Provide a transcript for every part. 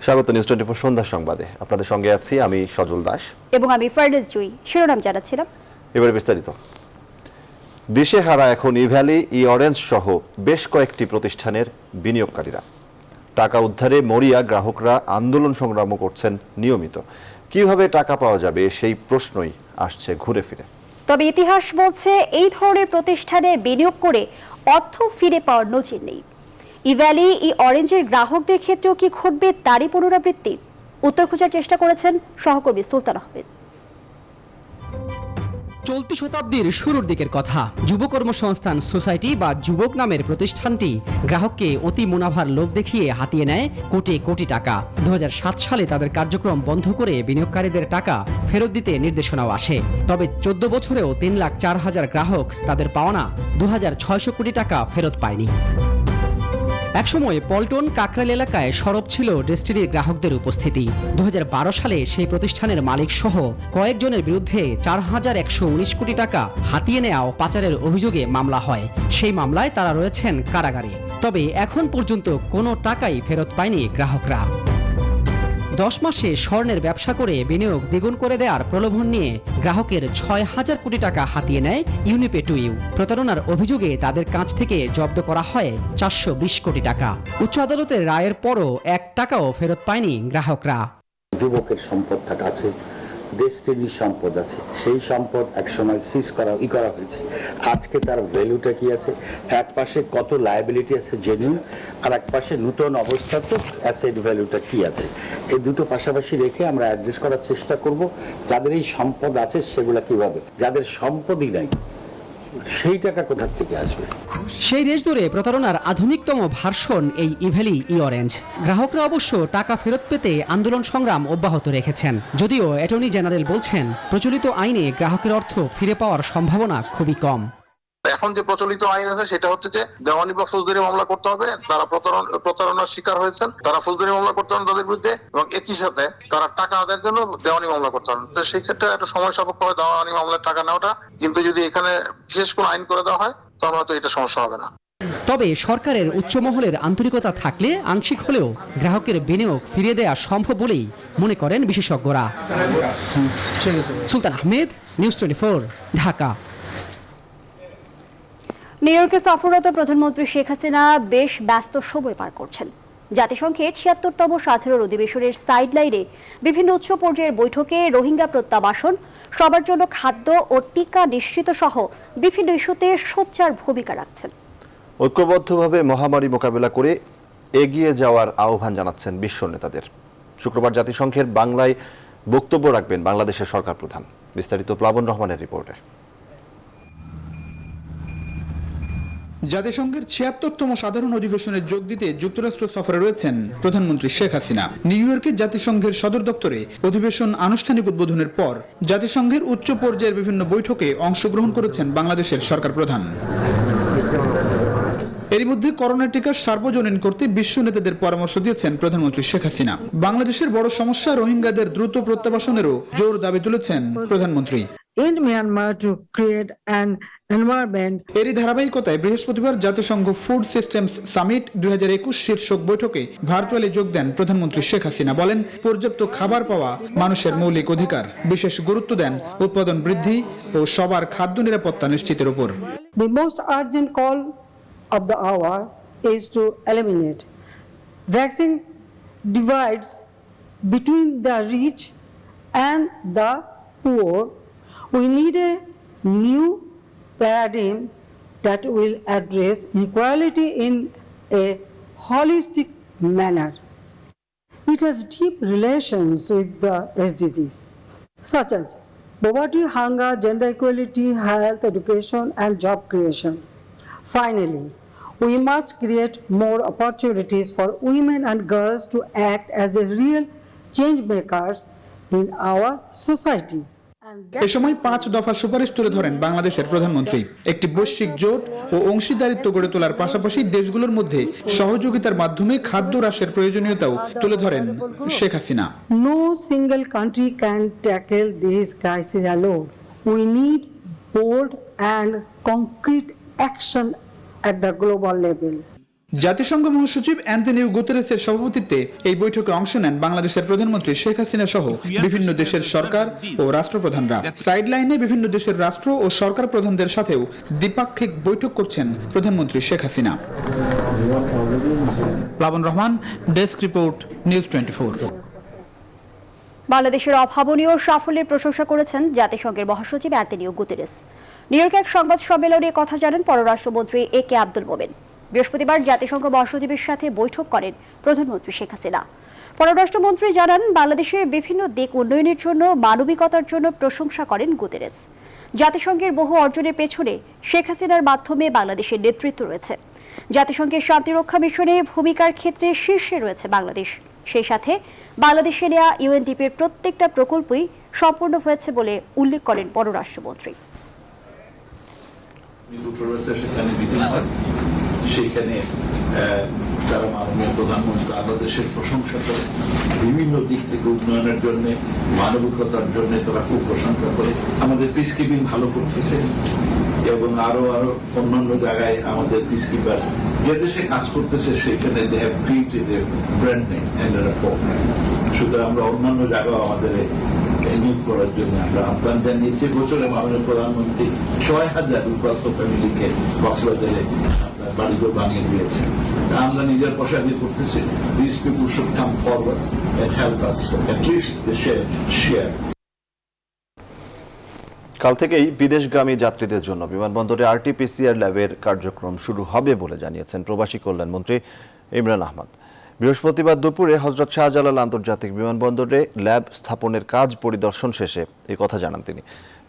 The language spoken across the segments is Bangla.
স্বাগত নিউজ 24 সন্ধ্যা সংবাদে। আপনাদের সঙ্গে আছি আমি সজল দাস এবং আমি ফারদেস জুই। শিরোনাম জানাচ্ছিলাম, এবারে বিস্তারিত। দেশে হারা এখন ইভ্যালি, অরেঞ্জ সহ বেশ কয়েকটি প্রতিষ্ঠানের বিনিয়োগকারীরা। টাকা উদ্ধারে মরিয়া গ্রাহকরা আন্দোলন সংগ্রামও করছেন নিয়মিত। কিভাবে টাকা পাওয়া যাবে সেই প্রশ্নই আসছে ঘুরে ফিরে। তবে ইতিহাস বলছে এই ধরনের প্রতিষ্ঠানে বিনিয়োগ করে অর্থ ফিরে পাওয়ার নজির নেই। ইভ্যালি, অরেঞ্জের গ্রাহকদের ক্ষেত্রেও কি ঘটবে তারই পুনরাবৃত্তি? উত্তর খোঁজার চেষ্টা করেছেন সহকর্মী সুলতান আহমেদ। চলতি শতাব্দীর শুরুর দিকের কথা। যুব কর্মসংস্থান সোসাইটি বা যুবক নামের প্রতিষ্ঠানটি গ্রাহককে অতি মুনাফার লোভ দেখিয়ে হাতিয়ে নেয় কোটি কোটি টাকা। 2007 সালে তাদের কার্যক্রম বন্ধ করে বিনিয়োগকারীদের টাকা ফেরত দিতে নির্দেশনাও আসে। তবে 14 বছরেও 3,04,000 গ্রাহক তাদের পাওনা 2,600 কোটি টাকা ফেরত পায়নি। একসময় পল্টন কাকরাইল এলাকায় সরব ছিল ডেস্টিনির গ্রাহকদের উপস্থিতি। 2012 সালে সেই প্রতিষ্ঠানের মালিক সহ কয়েকজনের বিরুদ্ধে 4,119 কোটি টাকা হাতিয়ে নেওয়া ও পাচারের অভিযোগে মামলা হয়। সেই মামলায় তারা রয়েছেন কারাগারে। তবে এখন পর্যন্ত কোনো টাকাই ফেরত পায়নি গ্রাহকরা। 10 মাসে স্বর্ণের ব্যবসা করে বিনিয়োগ দ্বিগুণ করে দেওয়ার প্রলোভন নিয়ে গ্রাহকের 6,000 কোটি টাকা হাতিয়ে নেয় ইউনিপে টু ইউ। প্রতারণার অভিযোগে তাদের কাছ থেকে জব্দ করা হয় 420 কোটি টাকা। উচ্চ আদালতের রায়ের পরও 1 টাকাও ফেরত পায়নি গ্রাহকরা। যুবকের সম্পদ আছে, ডেস্টিনির সম্পদ আছে, সেই সম্পদ একসময় সিজ করা হয়েছে। আজকে তার ভ্যালুটা কি আছে? এক পাশে কত লায়াবিলিটি আছে জেনুইন, আর এক পাশে নতুন অবস্থাতে অ্যাসেট ভ্যালুটা কি আছে। এই দুটো পাশাপাশি রেখে আমরা অ্যাড্রেস করার চেষ্টা করব যাদের এই সম্পদ আছে সেগুলো কিভাবে, যাদের সম্পদই নাই সেই টাকা কোথা থেকে আসবে। সেই রেশ ধরে প্রতারণার আধুনিকতম ভার্সন এই ইভ্যালি, অরেঞ্জ। গ্রাহকরা অবশ্য টাকা ফেরত পেতে আন্দোলন সংগ্রাম অব্যাহত রেখেছেন। যদিও অ্যাটর্নি জেনারেল বলছেন প্রচলিত আইনে গ্রাহকের অর্থ ফিরে পাওয়ার সম্ভাবনা খুবই কম। এখন যে প্রচলিত আইন আছে সেটা হচ্ছে যে দেওয়ানি বা ফৌজদারি মামলা করতে হবে। তারা প্রতারণার শিকার হয়েছেন, তারা ফৌজদারি মামলা করতে হবে তাদের বিরুদ্ধে, এবং একই সাথে তারা টাকা আদায়ের জন্য দেওয়ানি মামলা করতে হবে। তো সেই ক্ষেত্রে একটা সময় সাপেক্ষ হয় দেওয়ানি মামলার টাকা নেওয়াটা, কিন্তু যদি এখানে বিশেষ কোনো আইন করে দেওয়া হয় তাহলে হয়তো এটা সমস্যা হবে না। তবে সরকারের উচ্চ মহলের আন্তরিকতা থাকলে আংশিক হলেও গ্রাহকের বিনিয়োগ ফিরিয়ে দেওয়া সম্ভব বলেই মনে করেন বিশেষজ্ঞরা। সুলতান আহমেদ, নিউজ 24, ঢাকা। নিউ ইয়র্কে সফররত প্রধানমন্ত্রী শেখ হাসিনা বেশ ব্যস্ত সময় পার করছেন। জাতিসংঘের 76তম সাধারণ অধিবেশনের সাইডলাইনে বিভিন্ন উচ্চ পর্যায়ের বৈঠকে রোহিঙ্গা প্রত্যাবাসন, সবার জন্য খাদ্য ও টিকা নিশ্চিত সহ বিভিন্ন ইস্যুতে সোচ্চার ভূমিকা রাখছেন। ঐক্যবদ্ধভাবে মহামারী মোকাবেলা করে এগিয়ে যাওয়ার আহ্বান জানাচ্ছেন বিশ্ব নেতাদের। শুক্রবার জাতিসংঘের বাংলায় বক্তব্য রাখবেন বাংলাদেশের সরকার প্রধান। বিস্তারিত প্লাবন রহমানের রিপোর্টে। জাতিসংঘের 76তম সাধারণ অধিবেশনে যোগ দিতে যুক্তরাষ্ট্র সফরে রয়েছেন প্রধানমন্ত্রী শেখ হাসিনা। নিউ ইয়র্কে জাতিসংঘের সদর দপ্তরে অধিবেশন আনুষ্ঠানিক উদ্বোধনের পর জাতিসংঘের উচ্চ পর্যায়ের বিভিন্ন বৈঠকে অংশগ্রহণ করেছেন বাংলাদেশের সরকার প্রধান। এর মধ্যে করোনা টিকা সার্বজনীন করতে বিশ্ব নেতাদের পরামর্শ দিয়েছেন প্রধানমন্ত্রী শেখ হাসিনা। বাংলাদেশের বড় সমস্যা রোহিঙ্গাদের দ্রুত প্রত্যাবাসনেরও জোর দাবি তুলেছেন প্রধানমন্ত্রী। In Myanmar to create an environment. এরই ধারাবাহিকতায় বৃহস্পতিবার জাতিসংঘ ফুড সিস্টেমস সামিট 2021 শীর্ষক বৈঠকে ভার্চুয়ালি যোগ দেন প্রধানমন্ত্রী শেখ হাসিনা। বলেন, পর্যাপ্ত খাবার পাওয়া মানুষের মৌলিক অধিকার। বিশেষ গুরুত্ব দেন উৎপাদন বৃদ্ধি ও সবার খাদ্য নিরাপত্তা নিশ্চিতের উপর। The most urgent call of the hour is to eliminate vaccine divides between the rich and the poor. We need a new paradigm that will address inequality in a holistic manner. It has deep relations with the SDGs, such as poverty, hunger, gender equality, health, education, and job creation. Finally, we must create more opportunities for women and girls to act as a real change makers in our society. এ সময় 5 দফা সুপারিশ তুলে ধরেন বাংলাদেশের প্রধানমন্ত্রী। একটি বৈশ্বিক জোট ও অংশীদারিত্ব গড়ে তোলার পাশাপাশি দেশগুলোর মধ্যে সহযোগিতার মাধ্যমে খাদ্য হ্রাসের প্রয়োজনীয়তাও তুলে ধরেন Sheikh Hasina. No single country can tackle this crisis alone. We need bold and concrete action at the global level. জাতিসংঘ মহাসচিব অ্যান্টনিও গুতেরেসের সভাপতিত্বে এই বৈঠকে অংশ নেন বাংলাদেশের প্রধানমন্ত্রী শেখ হাসিনা সহ বিভিন্ন দেশের সরকার ও রাষ্ট্রপ্রধানরা। সাইডলাইনে বিভিন্ন দেশের রাষ্ট্র ও সরকার প্রধানদের সাথেও দ্বিপাক্ষিক বৈঠক করছেন প্রধানমন্ত্রী শেখ হাসিনা। প্লাবন রহমান, ডেস্ক রিপোর্ট, নিউজ 24। বাংলাদেশের অভাবনীয় সাফল্যের প্রশংসা করেছেন জাতিসংঘের মহাসচিব অ্যান্টনিও গুতেরেস। নিউ ইয়র্কে এক সংবাদ সম্মেলনে কথা জানান পররাষ্ট্রমন্ত্রী এ.কে আব্দুল মোমেন। বৃহস্পতিবার জাতিসংঘ মহাসচিবের সাথে বৈঠক করেন প্রধানমন্ত্রী শেখ হাসিনা। পররাষ্ট্রমন্ত্রী জানান, বাংলাদেশের বিভিন্ন দিক উন্নয়নের জন্য মানবিকতার জন্য প্রশংসা করেন গুতেরেস। জাতিসংঘের বহু অর্জনের পেছনে শেখ হাসিনার মাধ্যমে বাংলাদেশের নেতৃত্ব রয়েছে। জাতিসংঘের শান্তিরক্ষা মিশনে ভূমিকার ক্ষেত্রে শীর্ষে রয়েছে বাংলাদেশ। সেই সাথে বাংলাদেশে নেওয়া ইউএনডিপির প্রত্যেকটা প্রকল্পই সম্পূর্ণ হয়েছে বলে উল্লেখ করেন পররাষ্ট্রমন্ত্রী। সেখানে যারা মাননীয় প্রধানমন্ত্রী বাংলাদেশের প্রশংসা করে, বিভিন্ন দিক থেকে উন্নয়নের জন্য, মানবিকতার জন্য তারা খুব প্রশংসা করে। আমাদের পিস কিপিং ভালো করতেছে এবং আরো অন্যান্য জায়গায় আমাদের পিস কিপার যে দেশে কাজ করতেছে সেখানে they have created a brand name and a repute. সুতরাং আমরা অন্যান্য জায়গাও আমাদের নিয়োগ করার জন্য আমরা আহ্বান জানিয়েছি। বছরে মাননীয় প্রধানমন্ত্রী ৬,০০০ উপাস্ত ফ্যামিলিকে কক্সবাজারে বাড়িঘর বানিয়ে দিয়েছেন। আমরা নিজের পয়সা দিয়ে করতেছি। This people should come forward and help us at least the share. কাল থেকেই বিদেশগামী যাত্রীদের জন্য বিমানবন্দরে RT-PCR ল্যাবের কার্যক্রম শুরু হবে বলে জানিয়েছেন প্রবাসী কল্যাণমন্ত্রী ইমরান আহমদ। বৃহস্পতিবার দুপুরে হযরত শাহজালাল আন্তর্জাতিক বিমানবন্দরে ল্যাব স্থাপনের কাজ পরিদর্শন শেষে এই কথা জানান তিনি।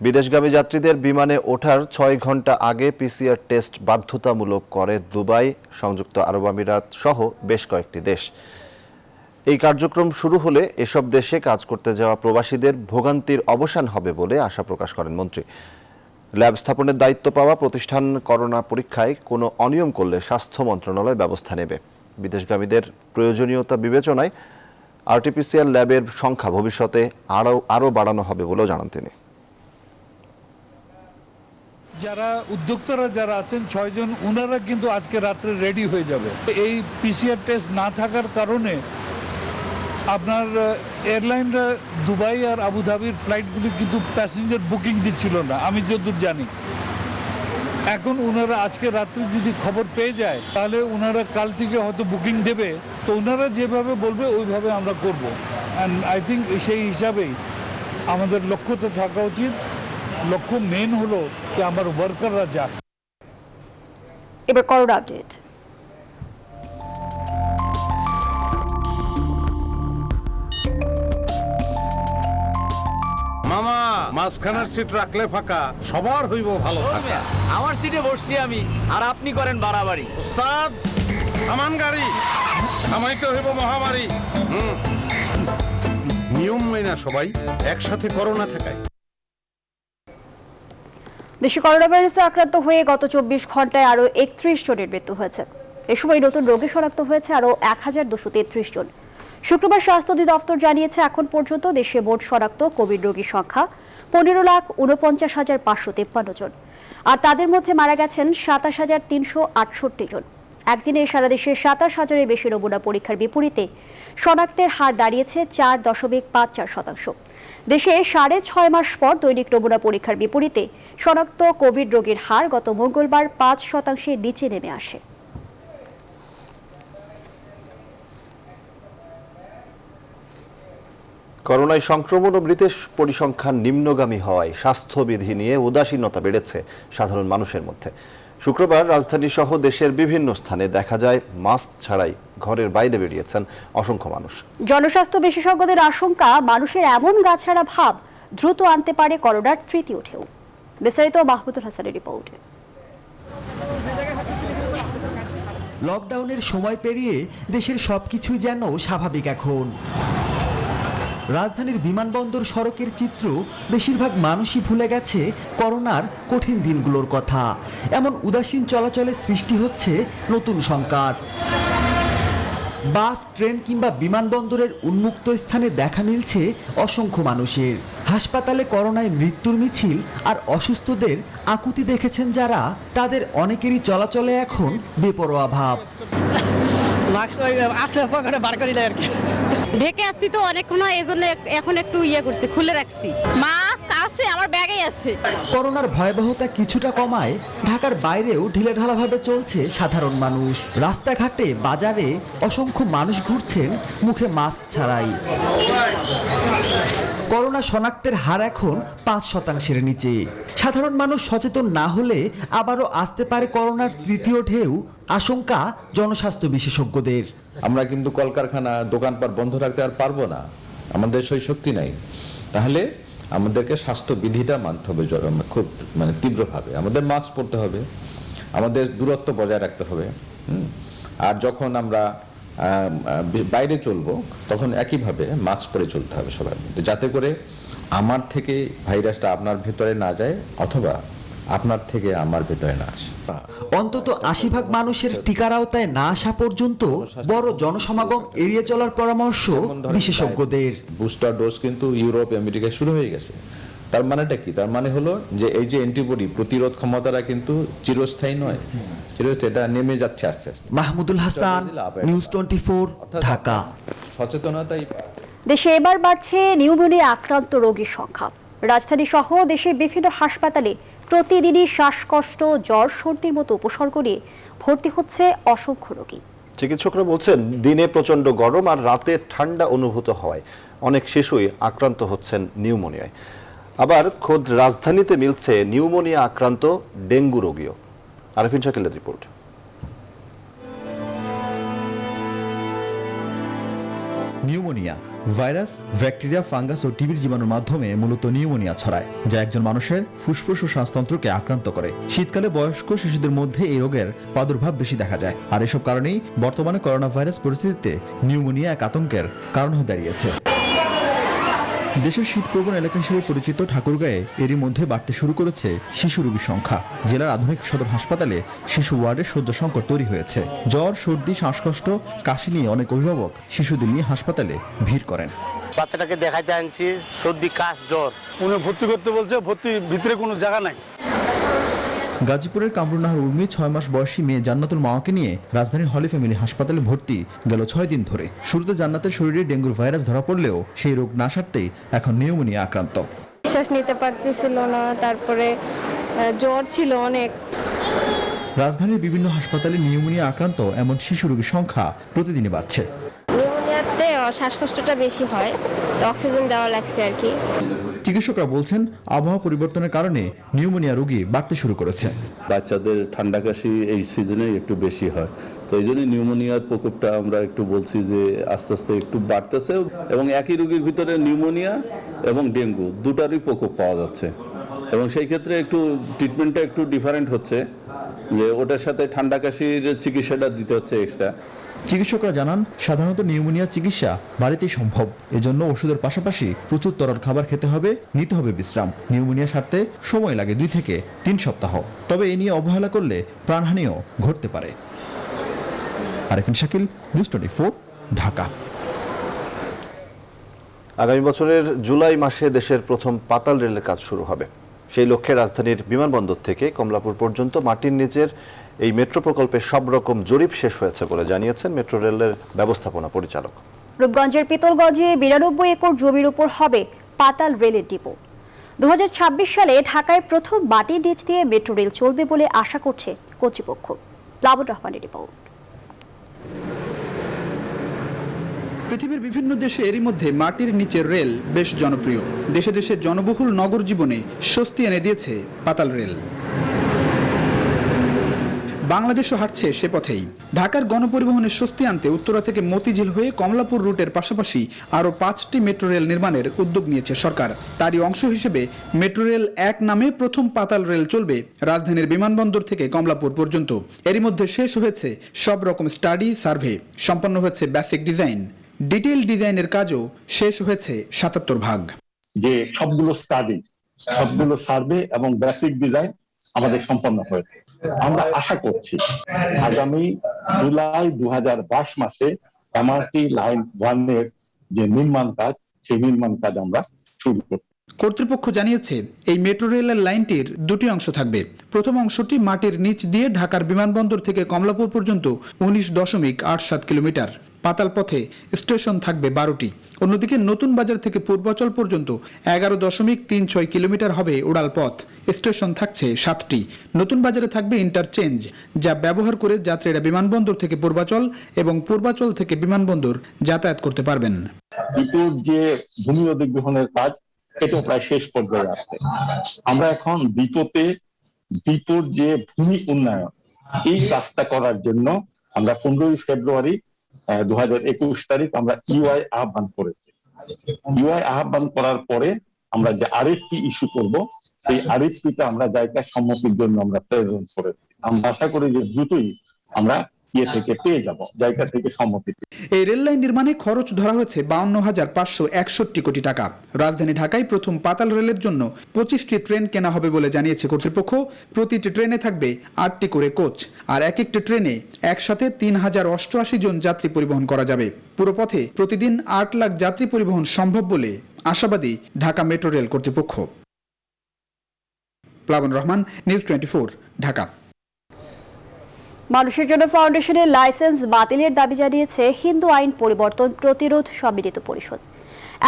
বিদেশগামী যাত্রীদের বিমানে ওঠার ৬ ঘন্টা আগে PCR টেস্ট বাধ্যতামূলক করে দুবাই, সংযুক্ত আরব আমিরাত সহ বেশ কয়েকটি দেশ। এই কার্যক্রম শুরু হলে এসব দেশে কাজ করতে যাওয়া প্রবাসীদের ভোগান্তির অবসান হবে বলে আশা প্রকাশ করেন মন্ত্রী। ল্যাব স্থাপনের দায়িত্ব পাওয়া প্রতিষ্ঠান করোনা পরীক্ষায় কোনো অনিয়ম করলে স্বাস্থ্য মন্ত্রণালয় ব্যবস্থা নেবে। বিদেশগামীদের প্রয়োজনীয়তা বিবেচনায় RT-PCR ল্যাবের সংখ্যা ভবিষ্যতে আরও বাড়ানো হবে বলেও জানান তিনি। যারা উদ্যোক্তারা যারা আছেন 6 জন, ওনারা কিন্তু আজকে রাত্রে রেডি হয়ে যাবে। এই PCR টেস্ট না থাকার কারণে আপনার এয়ারলাইনরা দুবাই আর আবুধাবির ফ্লাইটগুলি কিন্তু প্যাসেঞ্জার বুকিং দিচ্ছিল না, আমি যতদূর জানি। এখন ওনারা আজকে রাত্রে যদি খবর পেয়ে যায় তাহলে ওনারা কাল থেকে হয়তো বুকিং দেবে। তো ওনারা যেভাবে বলবে ওইভাবে আমরা করব। অ্যান্ড আই থিঙ্ক সেই হিসাবেই আমাদের লক্ষ্যতে থাকা উচিত। লক্ষ্য মেন হলো যে আমার ওয়ার্কাররা যাক। এবার করোনা আপডেট। মামা, মাঝখানের সিট রাখলে ফাঁকা, সবার হইব ভালো থাকা। আমার সিটে বসছি আমি, আর আপনি করেন বাড়াবাড়ি। উস্তাদ, থামান গাড়ি, থামাইতে হইব মহামারী। নিয়ম মেনা সবাই একসাথে করোনা ঠেকায়। দেশে করোনা ভাইরাসে আক্রান্ত হয়ে গত 24 ঘন্টায় আরও 31 জনের মৃত্যু হয়েছে। এ সময় নতুন রোগী শনাক্ত হয়েছে আরও 1233 জন। শুক্রবার স্বাস্থ্য অধিদপ্তর জানিয়েছে, এখন পর্যন্ত দেশে মোট শনাক্ত কোভিড রোগীর সংখ্যা 15,49,553 জন। আর তাদের মধ্যে মারা গেছেন 27,368 জন। একদিনে সারা দেশে 27,000-এর বেশি নমুনা পরীক্ষার বিপরীতে শনাক্তের হার দাঁড়িয়েছে 4.54%। দেশে 6.5 মাস পর দৈনিক নমুনা পরীক্ষার বিপরীতে শনাক্ত কোভিড রোগীর হার গত মঙ্গলবার 5%-এর নিচে নেমে আসে। করোনায় সংক্রমণ ও মৃতের পরিসংখ্যান নিম্নগামী হওয়ায় স্বাস্থ্যবিধি নিয়ে উদাসীনতা বেড়েছে সাধারণ মানুষের মধ্যে। শুক্রবার রাজধানী সহ দেশের বিভিন্ন স্থানে দেখা যায় মাস্ক ছাড়াই ঘরের বাইরে বেরিয়েছেন অসংখ্য মানুষ। জনস্বাস্থ্য বিশেষজ্ঞদের আশঙ্কা, মানুষের এমন গাছাড়া ভাব দ্রুত আনতে পারে করোনার তৃতীয় ঢেউ। বিস্তারিত মাহমুদুল হাসানের রিপোর্টে। লকডাউনের সময় পেরিয়ে দেশের সবকিছুই যেন স্বাভাবিক এখন। রাজধানীর বিমানবন্দর সড়কের চিত্র বেশিরভাগ মানুষই ভুলে গেছে করোনার কঠিন দিনগুলোর কথা। এমন উদাসীন চলাচলে সৃষ্টি হচ্ছে নতুন সংকট। বাস, ট্রেন কিংবা বিমানবন্দরের উন্মুক্ত স্থানে দেখা মিলছে অসংখ্য মানুষের। হাসপাতালে করোনায় মৃত্যুর মিছিল আর অসুস্থদের আকুতি দেখেছেন যারা, তাদের অনেকেরই চলাচলে এখন বেপরোয়া ভাব। মাস্ক আছে পকেটে বার করিলে আর কি। ঢেকে আসছি তো অনেকক্ষণ, এই জন্য এখন একটু করছি, খুলে রাখছি। মাস্ক আছে, আমার ব্যাগেই আছে। করোনার ভয়াবহতা কিছুটা কমায় ঢাকার বাইরেও ঢিলেঢালাভাবে চলছে সাধারণ মানুষ। রাস্তাঘাটে, বাজারে অসংখ্য মানুষ ঘুরছেন মুখে মাস্ক ছাড়াই। করোনা শনাক্তের হার এখন 5%-এর নিচে। সাধারণ মানুষ সচেতন না হলে আবারও আসতে পারে করোনার তৃতীয় ঢেউ, আশঙ্কা জনস্বাস্থ্য বিশেষজ্ঞদের। আমরা কিন্তু কলকারখানা, দোকানপাট বন্ধ রাখতে আর পারবো না, আমাদের সেই শক্তি নাই। তাহলে আমাদেরকে স্বাস্থ্যবিধিটা মানতে হবে খুব তীব্রভাবে। আমাদের মাস্ক পরতে হবে, আমাদের দূরত্ব বজায় রাখতে হবে। আর যখন আমরা বাইরে চলবো তখন একইভাবে মাস্ক পরে চলতে হবে সবার মধ্যে, যাতে করে আমার থেকে ভাইরাসটা আপনার ভেতরে না যায় অথবা আপনার থেকে আমার ভেতরে না আসে। অন্তত 80% মানুষের টিকার আওতায় না আসা পর্যন্ত বড় জনসমাগম এড়িয়ে চলার পরামর্শ বিশেষজ্ঞদের। বুস্টার ডোজ কিন্তু ইউরোপ, আমেরিকায় শুরু হয়ে গেছে। তার মানেটা কি? তার মানে হলো যে এই যে অ্যান্টিবডি প্রতিরোধ ক্ষমতাটা কিন্তু চিরস্থায়ী নয়, এটা নেমে যাচ্ছে আস্তে আস্তে। মাহমুদুল হাসান, নিউজ 24, ঢাকা। সচেতনতাই। দেশে এবার বাড়ছে নিউমোনিয়া আক্রান্ত রোগীর সংখ্যা। রাজধানী সহ দেশের বিভিন্ন হাসপাতালে প্রতিদিনই শ্বাসকষ্ট, জ্বর, সর্দির মতো উপসর্গ নিয়ে ভর্তি হচ্ছে অসংখ্য রোগী। চিকিৎসকরা বলছেন দিনে প্রচণ্ড গরম আর রাতে ঠান্ডা অনুভূত হওয়ায় অনেক শিশুই আক্রান্ত হচ্ছেন নিউমোনিয়ায়। আবার খোদ রাজধানীতে মিলছে নিউমোনিয়া আক্রান্ত ডেঙ্গু রোগীও। আরফিন শাকিলের report. Pneumonia virus, bacteria, fungus ও টিবির জীবাণুর মাধ্যমে মূলত নিউমোনিয়া ছড়ায়, যা একজন মানুষের ফুসফুস ও শ্বাসতন্ত্রকে আক্রান্ত করে। শীতকালে বয়স্ক শিশুদের মধ্যে এই রোগের প্রাদুর্ভাব বেশি দেখা যায়। আর এসব কারণেই বর্তমানে করোনা ভাইরাস পরিস্থিতিতে নিউমোনিয়া এক আতঙ্কের কারণ হয়ে দাঁড়িয়েছে। দেশের শীতপ্রবণ এলাকা হিসেবে পরিচিত ঠাকুরগাঁয়ে এরই মধ্যে বাড়তে শুরু করেছে শিশু রোগীর সংখ্যা। জেলার আধুনিক সদর হাসপাতালে শিশু ওয়ার্ডে শয্যা সংকট তৈরি হয়েছে। জ্বর, সর্দি, শ্বাসকষ্ট, কাশি নিয়ে অনেক অভিভাবক শিশুদের নিয়ে হাসপাতালে ভিড় করেন। বাচ্চাটাকে দেখাইতে আনছি, সর্দি, কাশ, জ্বর, উনি ভর্তি করতে বলছে, ভর্তির ভিতরে কোনো জায়গা নাই। গাজীপুরের কামরুন্নাহার উর্মি 6 মাস বয়সী মেয়ে জান্নাতুল মাওয়াকে নিয়ে রাজধানীর হলি ফ্যামিলি হাসপাতালে ভর্তি গেল 6 দিন ধরে। শুরুতে জান্নাতের শরীরে ডেঙ্গুর ভাইরাস ধরা পড়লেও সেই রোগ না সারতেই এখন নিউমোনিয়া আক্রান্ত। শ্বাস নিতে পারতেছিল না, তারপরে জ্বর ছিল অনেক। রাজধানীর বিভিন্ন হাসপাতালে নিউমোনিয়া আক্রান্ত এমন শিশু রোগীর সংখ্যা প্রতিদিনই বাড়ছে। নিউমোনিয়াতে শ্বাসকষ্টটা বেশি হয়, অক্সিজেন দেওয়া লাগছে আর কি। চিকিৎসকরা বলছেন আবহাওয়া পরিবর্তনের কারণে নিউমোনিয়া রোগী বাড়তে শুরু করেছে। বাচ্চাদের ঠান্ডা কাশি এই সিজনে একটু বেশি হয়, তো এই জন্য নিউমোনিয়ার প্রকোপটা আমরা একটু বলছি যে আস্তে আস্তে একটু বাড়তেছে, এবং একই রোগীর ভিতরে নিউমোনিয়া এবং ডেঙ্গু দুটারই প্রকোপ পাওয়া যাচ্ছে, এবং সেই ক্ষেত্রে একটু ট্রিটমেন্টটা একটু ডিফারেন্ট হচ্ছে, যে ওটার সাথে ঠান্ডা কাশির চিকিৎসাটা দিতে হচ্ছে এক্সট্রা। চিকিৎসকরা জানান সাধারণত নিউমোনিয়ার চিকিৎসা বাড়িতেই সম্ভব, এজন্য ওষুধের পাশাপাশি প্রচুর তরল খাবার খেতে হবে, নিতে হবে বিশ্রাম। নিউমোনিয়া সারতে সময় লাগে 2 থেকে 3 সপ্তাহ, তবে এ নিয়ে অবহেলা করলে প্রাণহানিও ঘটতে পারে। আরফিন শাকিল, নিউজ 24, ঢাকা। আগামী বছরের জুলাই মাসে দেশের প্রথম পাতাল রেলের কাজ শুরু হবে। সেই লক্ষ্যে রাজধানীর বিমানবন্দর থেকে কমলাপুর পর্যন্ত মাটির নিচের এই মেট্রো প্রকল্পের সব রকম জরিপ শেষ হয়েছে বলে জানিয়েছেন মেট্রো রেলের ব্যবস্থাপনা পরিচালক। রূপগঞ্জের পিতলগঞ্জে 92 একর জমির উপর হবে পাতাল রেলের ডিপো। 2026 সালে ঢাকায় প্রথম মাটির নিচ দিয়ে মেট্রো রেল চলবে বলে আশা করছে কর্তৃপক্ষ। লাবুর রহমানের রিপোর্ট। পৃথিবীর বিভিন্ন দেশে এরই মধ্যে মাটির নিচের রেল বেশ জনপ্রিয়। দেশে দেশে জনবহুল নগর জীবনে স্বস্তি এনে দিয়েছে পাতাল রেল। বাংলাদেশও হাঁটছে সে পথেই। ঢাকার গণপরিবহনের স্বস্তি আনতে উত্তরা থেকে মতিঝিল হয়ে কমলাপুর রুটের পাশাপাশি আরও 5টি মেট্রো রেল নির্মাণের উদ্যোগ নিয়েছে সরকার। তারই অংশ হিসেবে মেট্রো রেল 1 নামে প্রথম পাতাল রেল চলবে রাজধানীর বিমানবন্দর থেকে কমলাপুর পর্যন্ত। এরই মধ্যে শেষ হয়েছে সব রকম স্টাডি, সার্ভে, সম্পন্ন হয়েছে বেসিক ডিজাইন, ডিটেইল ডিজাইনের কাজও শেষ হয়েছে 77%। যে সবগুলো স্টাডি, সবগুলো সার্ভে এবং বেসিক ডিজাইন আমাদের সম্পন্ন হয়েছে। আমরা আশা করছি আগামী জুলাই 2022 মাসে এমআরটি লাইন 1 এর যে নির্মাণ কাজ, সেই নির্মাণ কাজ আমরা শুরু করব। কর্তৃপক্ষ জানিয়েছে এই মেট্রো রেলের লাইনটির দুটি অংশ থাকবে। প্রথম অংশটি মাটির নিচ দিয়ে ঢাকার বিমানবন্দর থেকে কমলাপুর পর্যন্ত 19.87 কিলোমিটার। পাতাল পথে স্টেশন থাকবে 12টি। অন্যদিকে নতুন বাজার থেকে পূর্বাচল পর্যন্ত 11.36 কিলোমিটার হবে উড়াল পথ। স্টেশন থাকছে 7টি। নতুন বাজারে থাকবে ইন্টারচেঞ্জ, যা ব্যবহার করে যাত্রীরা বিমানবন্দর থেকে পূর্বাচল এবং পূর্বাচল থেকে বিমানবন্দর যাতায়াত করতে পারবেন। দ্বিতীয় যে ভূমি অধিগ্রহণের কাজ, এটা প্রায় শেষ পর্যায়ে আছে। আমরা এখন দ্বিতীয় যে ভূমি উন্নয়ন, এই কাজটা করার জন্য আমরা 15 ফেব্রুয়ারি 2021 তারিখ আমরা ইউআই আহ্বান করেছি। ইউআই আহ্বান করার পরে আমরা যে আরএফপি ইস্যু করব, সেই আরএফপিটা আমরা জায়গা সম্মতির জন্য আমরা প্রেরণ করেছি। আমরা আশা করি যে দ্রুতই আমরা থেকে পেয়ে যাব, জায়গা থেকে সম্মতি। এই রেল লাইন নির্মাণে খরচ ধরা হয়েছে 52,561 কোটি টাকা। রাজধানী ঢাকায় প্রথম পাতাল রেলের জন্য 25টি ট্রেন কেনা হবে বলে জানিয়েছে কর্তৃপক্ষ। প্রতিটি ট্রেনে থাকবে 8টি করে কোচ, আর এক একটি ট্রেনে একসাথে 3088 জন যাত্রী পরিবহন করা যাবে। পুরো পথে প্রতিদিন 8 লাখ যাত্রী পরিবহন সম্ভব বলে আশাবাদী ঢাকা মেট্রো রেল কর্তৃপক্ষ। প্লাবন রহমান, নিউজ 24, ঢাকা। মানুষের জন্য ফাউন্ডেশনের লাইসেন্স বাতিলের দাবি জানিয়েছে হিন্দু আইন পরিবর্তন প্রতিরোধ সম্মিলিত পরিষদ।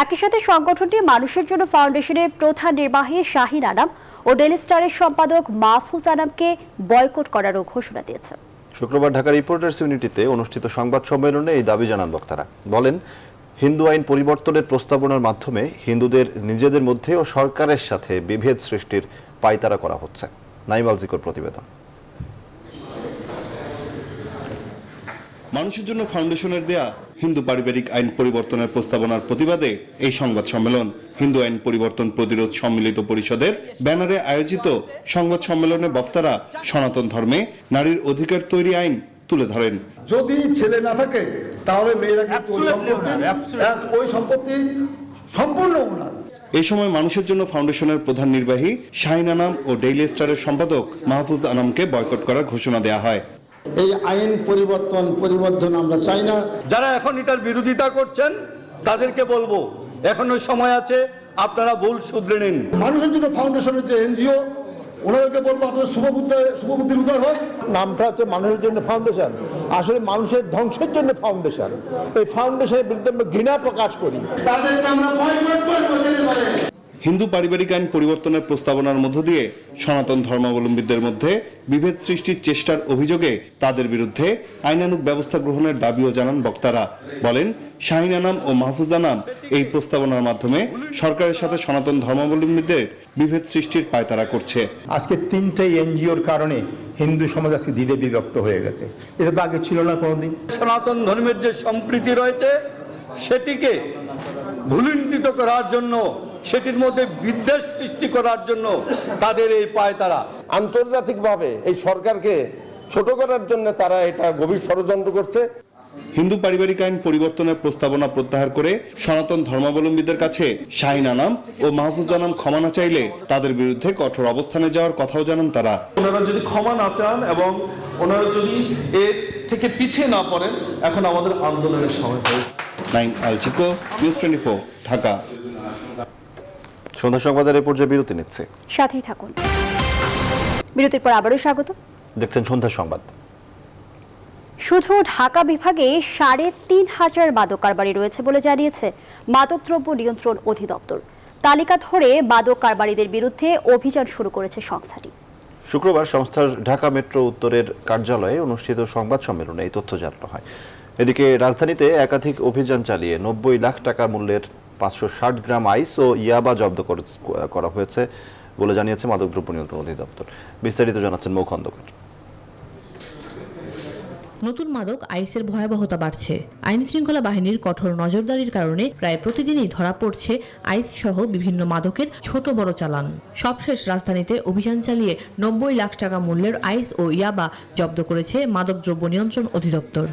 একই সাথে সংগঠনটি মানুষের জন্য ফাউন্ডেশনের প্রধান নির্বাহী শাহিন আনাম ও ডেইলি স্টারের সম্পাদক মাহফুজ আনামকে বয়কট করারও ঘোষণা দিয়েছে। শুক্রবার ঢাকা রিপোর্টার্স ইউনিটিতে অনুষ্ঠিত সংবাদ সম্মেলনে এই দাবি জানান বক্তারা। বলেন, হিন্দু আইন পরিবর্তনের প্রস্তাবনার মাধ্যমে হিন্দুদের নিজেদের মধ্যে ও সরকারের সাথে বিভেদ সৃষ্টির পায়তারা করা হচ্ছে। নাইম আল জিকর প্রতিবেদন। মানুষের জন্য ফাউন্ডেশনের দেয়া হিন্দু পারিবারিক আইন পরিবর্তনের প্রস্তাবনার প্রতিবাদে এই সংবাদ সম্মেলন। হিন্দু আইন পরিবর্তন প্রতিরোধ সম্মিলিত পরিষদের ব্যানারে আয়োজিত সংবাদ সম্মেলনে বক্তারা সনাতন ধর্মে নারীর অধিকার তৈরি আইন তুলে ধরেন। যদি ছেলে না থাকে তাহলে মেয়েরা ওই সম্পত্তি সম্পূর্ণ ওনার। এই সময় মানুষের জন্য ফাউন্ডেশনের প্রধান নির্বাহী শাহিন আনাম ও ডেইলি স্টারের সম্পাদক মাহফুজ আনামকে বয়কট করার ঘোষণা দেওয়া হয়। এই আইন পরিবর্তন আমরা চাই না। যারা এখন এটার বিরোধিতা করছেন তাদেরকে বলবো, এখনো সময় আছে, আপনারা ভুল শুধরে নিন। মানুষের জন্য ফাউন্ডেশনের যে এনজিও, ওনাদেরকে বলবো আপনাদের শুভবুদ্ধির উদয় হোক। নামটা হচ্ছে মানুষের জন্য ফাউন্ডেশন, আসলে মানুষের ধ্বংসের জন্য ফাউন্ডেশন। এই ফাউন্ডেশনের বিরুদ্ধে আমরা ঘৃণা প্রকাশ করি। তাদেরকে আমরা বয়কট করব। হিন্দু পারিবারিক আইন পরিবর্তনের প্রস্তাবনার মধ্য দিয়ে সনাতন ধর্মাবলম্বীদের মধ্যে বিভেদ সৃষ্টির চেষ্টার অভিযোগে তাদের বিরুদ্ধে আইনানুগ ব্যবস্থা গ্রহণের দাবিও জানান বক্তারা। বলেন, শাহিন আনাম ও মাহফুজ আনাম এই প্রস্তাবনার মাধ্যমে সরকারের সাথে সনাতন ধর্মাবলম্বীদের বিভেদ সৃষ্টির পায়তারা করছে। আজকে 3টে এনজিওর কারণে হিন্দু সমাজ আজকে দ্বিধে বিভক্ত হয়ে গেছে। এটা তো আগে ছিল না কোনোদিন। সনাতন ধর্মের যে সম্প্রীতি রয়েছে সেটিকে ভুলুণ্ঠিত করার জন্য, সেটির মধ্যে বিদ্বেষ সৃষ্টি করার জন্য তাদের এই পায়তারা। আন্তর্জাতিকভাবে এই সরকারকে ছোট করার জন্য তারা এটা গভীর ষড়যন্ত্র করছে। হিন্দু পারিবারিক আইন পরিবর্তনের প্রস্তাবনা প্রত্যাহার করে সনাতন ধর্মাবলম্বীদের কাছে শাহিন আনাম ও মাহফুজ আনাম ক্ষমা না চাইলে তাদের বিরুদ্ধে কঠোর অবস্থানে যাওয়ার কথাও জানান তারা। ওনারা যদি ক্ষমা না চান এবং ওনারা যদি এর থেকে পিছিয়ে না পড়েন, এখন আমাদের আন্দোলনের সময় হয়েছে। নাইম আল জিকো, নিউজ 24, ঢাকা। সন্ধ্যা সংবাদের এই পর্যায়ে বিরতি নিচ্ছে, সাথেই থাকুন। বিরতির পর আবারও স্বাগত। দেখছেন সন্ধ্যা সংবাদ। শুধু ঢাকা বিভাগে ৩,৫০০ মাদক কারবারি রয়েছে বলে জানিয়েছে মাদকদ্রব্য নিয়ন্ত্রণ অধিদপ্তর। তালিকা ধরে মাদক কারবারিদের বিরুদ্ধে অভিযান শুরু করেছে সংস্থাটি। শুক্রবার সংস্থার ঢাকা মেট্রো উত্তরের কার্যালয়ে অনুষ্ঠিত সংবাদ সম্মেলনে এই তথ্য জানানো হয়। এদিকে রাজধানীতে একাধিক অভিযান চালিয়ে ৯০ লাখ টাকা মূল্যের ৫৬০ গ্রাম আইস ও ইয়াবা জব্দ করা হয়েছে বলে জানিয়েছে মাদকদ্রব্য নিয়ন্ত্রণ অধিদপ্তর। বিস্তারিত জানাচ্ছেন মৌ খন্দকার। নতুন মাদক আইসের ভয়াবহতা বাড়ছে। আইন শৃঙ্খলা বাহিনীর কঠোর নজরদারির কারণে প্রায় প্রতিদিনই ধরা পড়ছে আইস সহ বিভিন্ন মাদকের ছোট বড় চালান। সবশেষ রাজধানীতে অভিযান চালিয়ে ৯০ লাখ টাকা মূল্যের আইস ও ইয়াবা জব্দ করেছে মাদকদ্রব্য নিয়ন্ত্রণ অধিদপ্তর।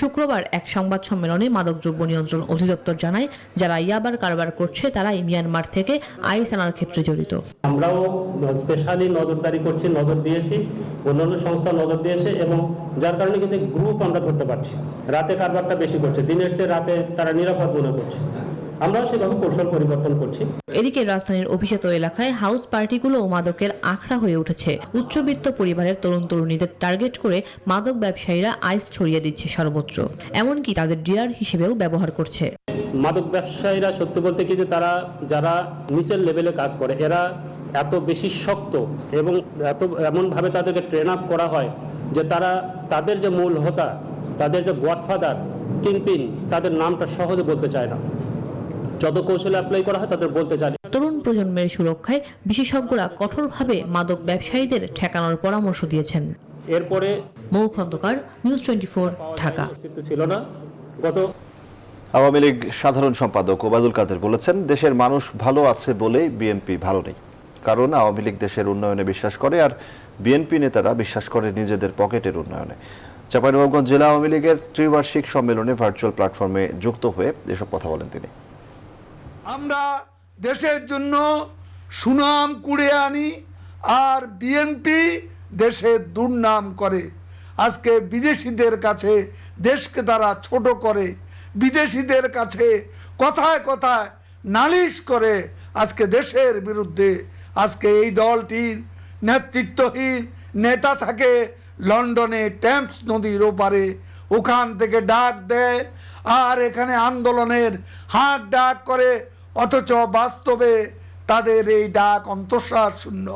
শুক্রবার এক সংবাদ সম্মেলনে মাদকদ্রব্য নিয়ন্ত্রণ অধিদপ্তর জানায়, যারা ইয়াবার কারবার করছে তারাই মিয়ানমার থেকে আইস আনার ক্ষেত্রে জড়িত। আমরাও স্পেশালি নজরদারি করছি, নজর দিয়েছি, অন্যান্য সংস্থা নজর দিয়েছে, এবং যার কারণে কিন্তু গ্রুপ আমরা ধরতে পারছি। রাতে কারবারটা বেশি করছে, দিনের চেয়ে রাতে তারা নিরাপদ মনে করছে। আমরাও সেভাবে কৌশল পরিবর্তন করছি। এদিকে রাজধানীর অভিজাত এলাকায় হাউস পার্টিগুলো ও মাদকের আখড়া হয়ে উঠেছে। উচ্চবিত্ত পরিবারের তরুণ তরুণীদের টার্গেট করে মাদক ব্যবসায়ীরা আইস ছড়িয়ে দিচ্ছে সর্বত্র, এমনকি তাদের ডিলার হিসেবেও ব্যবহার করছে। মাদক ব্যবসায়ীরা সত্যি বলতে কি যে তারা যারা নিচের লেভেলে কাজ করে এরা এত বেশি শক্ত এবং এমনভাবে তাদেরকে ট্রেন আপ করা হয় যে তারা তাদের যে মূল হোতা, তাদের যে গডফাদার, কিংপিন, তাদের নামটা সহজে বলতে চায় না। যত কৌশলে অ্যাপ্লাই করা হয় তাদের বলতে চায়। তরুণ প্রজন্মের সুরক্ষায় বিশেষজ্ঞরা কঠোরভাবে মাদক ব্যবসায়ীদের ঠেকানোর পরামর্শ দিয়েছেন। এরপরে মৌ খন্দকার, নিউজ 24, ঢাকা। ছিল না গত আওয়ামী লীগ সাধারণ সম্পাদক ওবায়দুল কাদের বলেছেন, দেশের মানুষ ভালো আছে বলেই বিএনপি ভালো নেই। কারণ আওয়ামী লীগ দেশের উন্নয়নে বিশ্বাস করে, আর বিএনপি নেতারা বিশ্বাস করে নিজেদের পকেটের উন্নয়নে। চাঁপাইনবাবগঞ্জ জেলা আওয়ামী লীগের ত্রিবার্ষিক সম্মেলনে ভার্চুয়াল প্ল্যাটফর্মে যুক্ত হয়ে এসব কথা বলেন তিনি। আমরা দেশের জন্য সুনাম কুড়িয়ে আনি, আর বিএনপি দেশের দুর্নাম করে। আজকে বিদেশিদের কাছে দেশকে তারা ছোট করে, বিদেশিদের কাছে কথায় কথায় নালিশ করে আজকে দেশের বিরুদ্ধে। আজকে এই দলটির নেতৃত্বহীন নেতা থাকে লন্ডনে টেমস নদীর ওপারে, ওখান থেকে ডাক দেয় আর এখানে আন্দোলনের হাঁক ডাক করে, অথচ বাস্তবে তাদের এই ডাক অন্তঃসার শূন্য।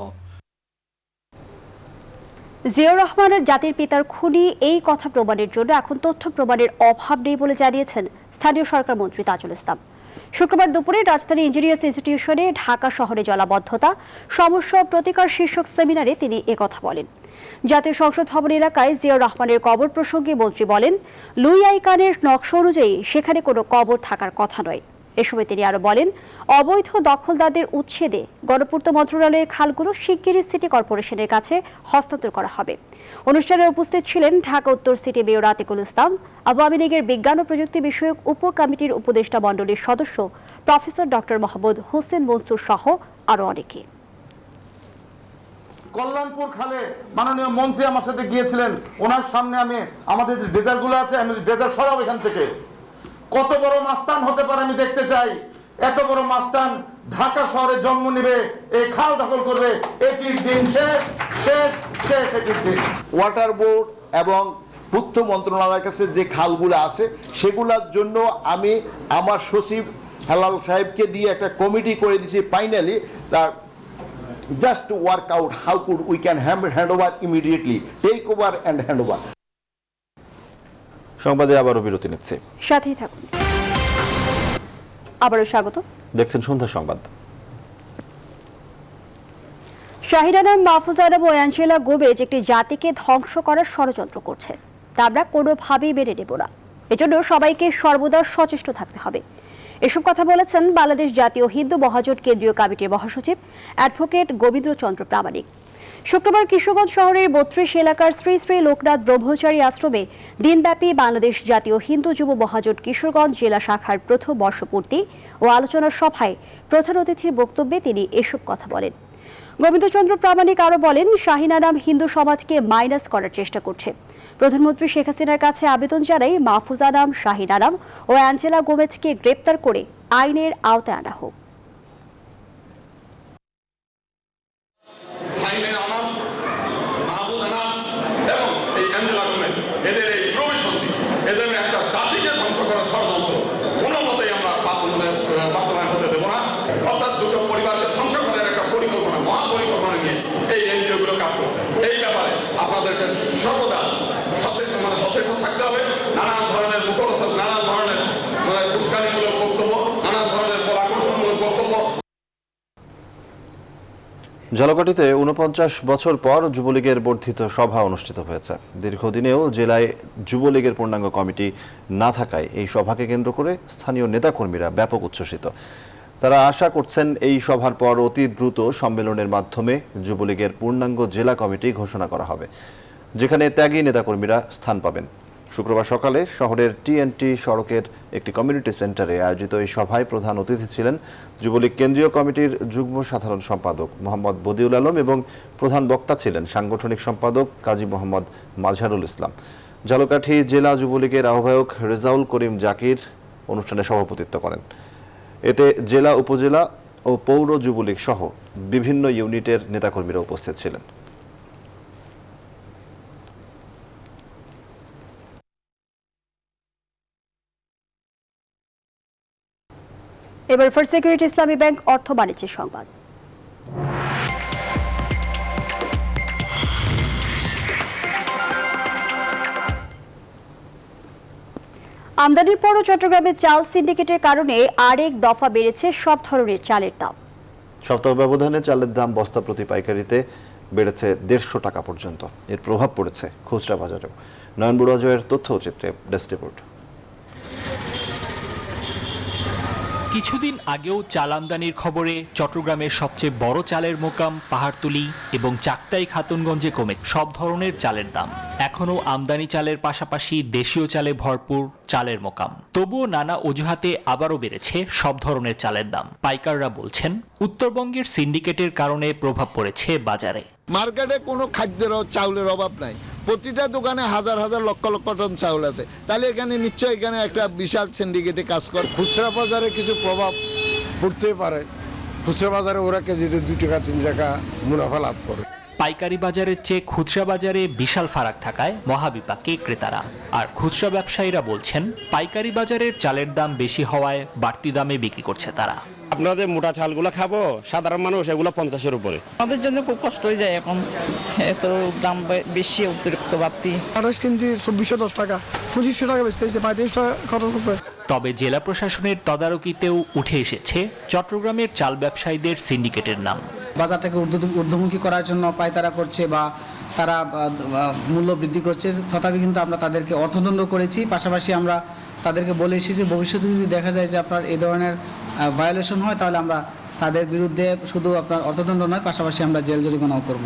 জিয়াউর রহমানের জাতির পিতার খুনি এই কথা প্রমাণের জন্য এখন তথ্য প্রমাণের অভাব নেই বলে জানিয়েছেন স্থানীয় সরকার মন্ত্রী তাজুল ইসলাম। শুক্রবার দুপুরে রাজধানী ইঞ্জিনিয়ার্স ইনস্টিটিউশনে ঢাকা শহরে জলাবদ্ধতা সমস্যা প্রতিকার শীর্ষক সেমিনারে তিনি একথা বলেন। জাতীয় সংসদ ভবন এলাকায় জিয়াউর রহমানের কবর প্রসঙ্গে মন্ত্রী বলেন, লুই আইকানের নকশা অনুযায়ী সেখানে কোনো কবর থাকার কথা নয়। এ সময় তিনি আরো বলেন, অবৈধ দখলদারদের উচ্ছেদে গণপূর্ত মন্ত্রণালয়ের খালগুলো শিগগিরই সিটি কর্পোরেশনের কাছে হস্তান্তর করা হবে। অনুষ্ঠানে উপস্থিত ছিলেন ঢাকা উত্তর সিটি মেয়র আতিকুল ইসলাম, আওয়ামী লীগের বিজ্ঞান ও প্রযুক্তি বিষয়ক উপ কমিটির উপদেষ্টা মণ্ডলীর সদস্য প্রফেসর ডক্টর মোহাম্মদ হোসেন মনসুর সহ আরো অনেকে। কল্যাণপুর খালে মাননীয় মন্ত্রী আমার সাথে গিয়েছিলেন, ওনার সামনে আমি আমাদের যে ডেজার্টগুলো আছে আমি ডেজার্ট সরাব এখান থেকে। কত বড় মাস্তান হতে পারে আমি দেখতে চাই। এত বড় মাস্তান ঢাকা শহরে জন্ম নেবে, এই খাল দখল করবে, একই দিন শেষ শেষ শেষ একই দিন। ওয়াটার বোর্ড এবং পূর্ত মন্ত্রণালয়ের কাছে যে খালগুলো আছে সেগুলোর জন্য আমি আমার সচিব হেলাল সাহেবকে দিয়ে একটা কমিটি করে দিয়েছি। ফাইনালি তার just to work out how could we can hand over immediately, take over and hand over. সংবাদে আবারও বিরতি নিচ্ছে, সাথেই থাকুন। আবারও স্বাগত, দেখছেন সন্ধ্যা সংবাদ। শাহিন আনাম, মাহফুজ আনাম ও অ্যাঞ্জেলা গোমেজ একটি জাতিকে ধ্বংস করার ষড়যন্ত্র করছে, তা আমরা কোনোভাবেই মেনে নেব না। এজন্য সবাইকে সর্বদা সচেষ্ট থাকতে হবে। এসব কথা বলেছেন বাংলাদেশ জাতীয় হিন্দু মহাজোট কেন্দ্রীয় কমিটির মহাসচিব অ্যাডভোকেট গোবিন্দ্রচন্দ্র প্রামাণিক। শুক্রবার কিশোরগঞ্জ শহরের ৩২ এলাকার শ্রী শ্রী লোকনাথ ব্রহ্মচারী আশ্রমে দিনব্যাপী বাংলাদেশ জাতীয় হিন্দু যুব মহাজোট কিশোরগঞ্জ জেলা শাখার প্রথম বর্ষপূর্তি ও আলোচনা সভায় প্রধান অতিথির বক্তব্যে তিনি এসব কথা বলেন। গোবিন্দ্রচন্দ্র প্রামাণিক আরও বলেন, শাহিন আনাম হিন্দু সমাজকে মাইনাস করার চেষ্টা করছে। প্রধানমন্ত্রী শেখ হাসিনার কাছে আবেদন জানাই মাহফুজ আনাম, শাহিন আনাম ও অ্যাঞ্জেলা গোমেজকে গ্রেপ্তার করে আইনের আওতায় আনা হোক। ঝালকাঠিতে ৪৯ বছর পর যুবলীগের বর্ধিত সভা অনুষ্ঠিত হয়েছে। দীর্ঘদিনেও জেলায় যুবলীগের পূর্ণাঙ্গ কমিটি না থাকায় এই সভাকে কেন্দ্র করে স্থানীয় নেতাকর্মীরা ব্যাপক উচ্ছ্বসিত। তারা আশা করছেন এই সভার পর অতি দ্রুত সম্মেলনের মাধ্যমে যুবলীগের পূর্ণাঙ্গ জেলা কমিটি ঘোষণা করা হবে, যেখানে ত্যাগী নেতাকর্মীরা স্থান পাবেন। শুক্রবার সকালে শহরের টিএনটি সড়কের একটি কমিউনিটি সেন্টারে আয়োজিত এই সভায় প্রধান অতিথি ছিলেন যুবলীগ কেন্দ্রীয় কমিটির যুগ্ম সাধারণ সম্পাদক মোহাম্মদ বদিউল আলম এবং প্রধান বক্তা ছিলেন সাংগঠনিক সম্পাদক কাজী মোহাম্মদ মাজহারুল ইসলাম। ঝালকাঠি জেলা যুবলীগের আহ্বায়ক রেজাউল করিম জাকির অনুষ্ঠানে সভাপতিত্ব করেন। এতে জেলা, উপজেলা ও পৌর যুবলীগ সহ বিভিন্ন ইউনিটের নেতাকর্মীরা উপস্থিত ছিলেন। এবার ফার্স্ট সিকিউরিটি ইসলামী ব্যাংক অর্থ বাণিজ্যের সংবাদ। আমদানির পরও চট্টগ্রামে চাল সিন্ডিকেটের কারণে আরেক দফা বেড়েছে সব ধরনের চালের দাম। সপ্তাহ ব্যবধানে চালের দাম বস্তা প্রতি পাইকারিতে বেড়েছে 150 টাকা পর্যন্ত। এর প্রভাব পড়েছে খুচরা বাজারেও। নয়ন বুড়াজয়ের তথ্যচিত্রে ডেস্ক রিপোর্ট। কিছুদিন আগেও চাল আমদানির খবরে চট্টগ্রামের সবচেয়ে বড় চালের মোকাম পাহাড়তলী এবং চাকতাই খাতুনগঞ্জে কমে সব ধরনের চালের দাম। এখনও আমদানি চালের পাশাপাশি দেশীয় চালে ভরপুর চালের মোকাম। তবুও নানা অজুহাতে আবারও বেড়েছে সব ধরনের চালের দাম। পাইকাররা বলছেন, উত্তরবঙ্গের সিন্ডিকেটের কারণে প্রভাব পড়েছে বাজারে। মার্কেটে কোনো খাদ্যের চাউলের অভাব নাই, প্রতিটা দোকানে হাজার হাজার লক্ষ লক্ষ টন চাউল আছে। তাহলে এখানে নিশ্চয়ই এখানে একটা বিশাল সিন্ডিকেটে কাজ করে। খুচরা বাজারে কিছু প্রভাব পড়তে পারে। খুচরা বাজারে ওরা কেজিতে 2 টাকা 3 টাকা মুনাফা লাভ করে। পাইকারি বাজারের চেয়ে খুচরা বাজারে বিশাল ফারাক থাকায় মহাবিপাকে ক্রেতারা। আর খুচরা ব্যবসায়ীরা বলছেন, পাইকারি বাজারের চালের দাম বেশি হওয়ায় বাড়তি দামে বিক্রি করছে তারা। আপনাদের মোটা চালগুলো খাবো, সাধারণ মানুষ এগুলো 50-এর উপরে। আমাদের জন্য খুব কষ্ট হয়ে যায় এখন, এত দাম বেশি, অতিরিক্ত বাড়তি। 28 কেজি 2410 টাকা, 2500 টাকা বেচতে হচ্ছে, 35 টাকা খরচ হচ্ছে। তবে জেলা প্রশাসনের তদারকিতেও উঠে এসেছে চট্টগ্রামের চাল ব্যবসায়ীদের সিন্ডিকেটের নাম। বাজারটাকে ঊর্ধ্বমুখী করার জন্য পায়তারা করছে বা তারা মূল্য বৃদ্ধি করছে, তথাপি কিন্তু আমরা তাদেরকে অর্থদণ্ড করেছি। পাশাপাশি আমরা তাদেরকে বলে এসেছি, ভবিষ্যতে যদি দেখা যায় যে আপনার এই ধরনের ভায়োলেশন হয়, তাহলে আমরা তাদের বিরুদ্ধে শুধু আপনার অর্থদণ্ড নয়, পাশাপাশি আমরা জেল জরিমানাও করব।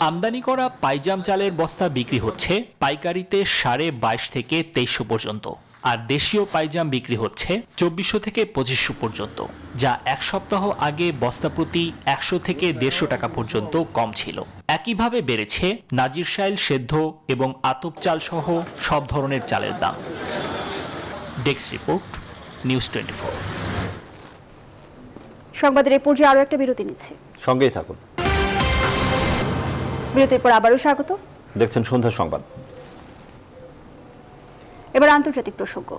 আমদানি করা পাইজাম চালের বস্তা বিক্রি হচ্ছে পাইকারিতে 2250 থেকে 2300 পর্যন্ত, আর দেশীয় পাইজাম বিক্রি হচ্ছে 2400 থেকে 2500 পর্যন্ত, যা এক সপ্তাহ আগে বস্তা প্রতি 100 থেকে 150 টাকা পর্যন্ত কম ছিল। একইভাবে বেড়েছে নাজিরশাইল, সেদ্ধ এবং আতপ চাল সহ সব ধরনের চালের দাম। Desk report, news 24। সংবাদের এই পর্যায়ে আরও একটা বিরতি নিচ্ছে, সঙ্গেই থাকুন। বিরতির পর আবারও স্বাগত। দেখছেন সন্ধ্যা সংবাদ। এবার আন্তর্জাতিক প্রসঙ্গ।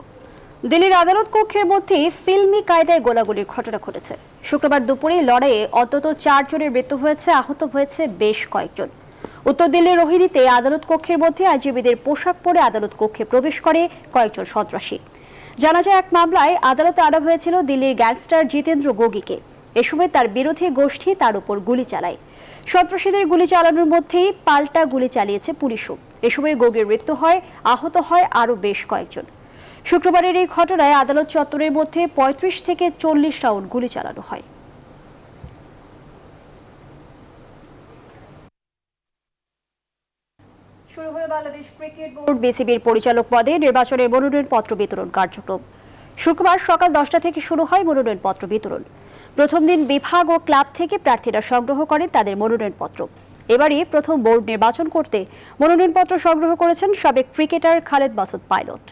দিল্লির আদালত কক্ষের মধ্যে ফিল্মি কায়দায় গোলাগুলির ঘটনা ঘটেছে। শুক্রবার দুপুরে লড়াইয়ে অন্তত 4 জনের মৃত্যু হয়েছে, আহত হয়েছে বেশ কয়েকজন। উত্তর দিল্লির রোহিণীতে আদালত কক্ষের মধ্যে আইনজীবীদের পোশাক পরে আদালত কক্ষে প্রবেশ করে কয়েকজন সন্ত্রাসী। জানা যায়, এক মামলায় আদালতে আনা হয়েছিল দিল্লির গ্যাংস্টার জিতেন্দ্র গোগিকে। এ সময় তার বিরোধী গোষ্ঠী তার উপর গুলি চালায়। সন্ত্রাসীদের গুলি চালানোর মধ্যেই পাল্টা গুলি চালিয়েছে পুলিশও। এ সময় গোগির মৃত্যু হয়, আহত হয় আরও বেশ কয়েকজন। শুক্রবারের এই ঘটনায় আদালত চত্বরের মধ্যে 35 থেকে 40 রাউন্ড গুলি চালানো হয়। শুরু হলো বাংলাদেশ ক্রিকেট বোর্ড বিসিবির পরিচালক পদে নির্বাচনের মনোনয়নপত্র বিতরণ কার্যক্রম। শুক্রবার সকাল 10টা থেকে শুরু হয় মনোনয়নপত্র বিতরণ। প্রথম দিন বিভাগ ও ক্লাব থেকে প্রার্থীরা সংগ্রহ করেন তাদের মনোনয়নপত্র। এবারই প্রথম বোর্ড নির্বাচন করতে মনোনয়নপত্র সংগ্রহ করেছেন সাবেক ক্রিকেটার খালেদ মাসুদ পাইলট।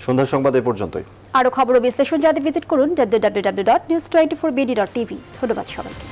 সন্ধ্যা সংবাদ এই পর্যন্তই। আরো খবর ও বিশ্লেষণ জানতে ভিজিট করুন www.news24bd.tv। ধন্যবাদ সবাইকে।